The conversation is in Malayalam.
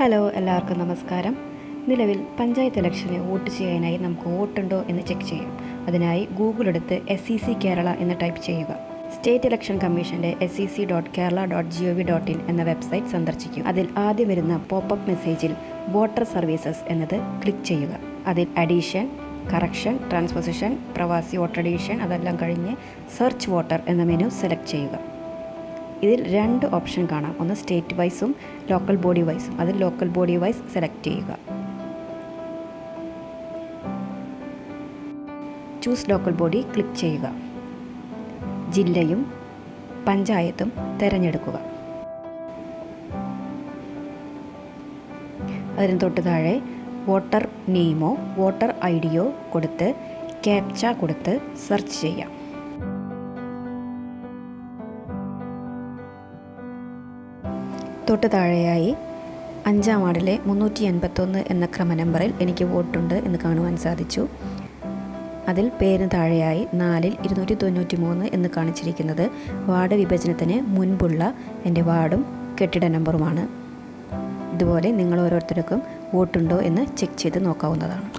ഹലോ, എല്ലാവർക്കും നമസ്കാരം. നിലവിൽ പഞ്ചായത്ത് ഇലക്ഷന് വോട്ട് ചെയ്യാനായി നമുക്ക് വോട്ടുണ്ടോ എന്ന് ചെക്ക് ചെയ്യും. അതിനായി ഗൂഗിൾ എടുത്ത് SEC കേരള എന്ന് ടൈപ്പ് ചെയ്യുക. സ്റ്റേറ്റ് ഇലക്ഷൻ കമ്മീഷൻ്റെ sec.kerala.gov.in എന്ന വെബ്സൈറ്റ് സന്ദർശിക്കും. അതിൽ ആദ്യം വരുന്ന പോപ്പപ്പ് മെസ്സേജിൽ വോട്ടർ സർവീസസ് എന്നത് ക്ലിക്ക് ചെയ്യുക. അതിൽ അഡീഷൻ, കറക്ഷൻ, ട്രാൻസ്പോസിഷൻ, പ്രവാസി വോട്ടർ അഡീഷൻ അതെല്ലാം കഴിഞ്ഞ് സെർച്ച് വോട്ടർ എന്ന മെനു സെലക്ട് ചെയ്യുക. ഇതിൽ രണ്ട് ഓപ്ഷൻ കാണാം. ഒന്ന് സ്റ്റേറ്റ് വൈസും ലോക്കൽ ബോഡി വൈസും. അതിൽ ലോക്കൽ ബോഡി വൈസ് സെലക്ട് ചെയ്യുക. ചൂസ് ലോക്കൽ ബോഡി ക്ലിക്ക് ചെയ്യുക. ജില്ലയും പഞ്ചായത്തും തിരഞ്ഞെടുക്കുക. അതിന് തൊട്ട് താഴെ വോട്ടർ നെയിമോ വോട്ടർ ID കൊടുത്ത് ക്യാപ്ച കൊടുത്ത് സെർച്ച് ചെയ്യാം. തൊട്ട് താഴെയായി 5ാം വാർഡിലെ 381 എന്ന ക്രമ നമ്പറിൽ എനിക്ക് വോട്ടുണ്ട് എന്ന് കാണുവാൻ സാധിച്ചു. അതിൽ പേരിന് താഴെയായി 4-ൽ 293 എന്ന് കാണിച്ചിരിക്കുന്നത് വാർഡ് വിഭജനത്തിന് മുൻപുള്ള എൻ്റെ വാർഡും കെട്ടിട നമ്പറുമാണ്. ഇതുപോലെ നിങ്ങൾ ഓരോരുത്തർക്കും വോട്ടുണ്ടോ എന്ന് ചെക്ക് ചെയ്ത് നോക്കാവുന്നതാണ്.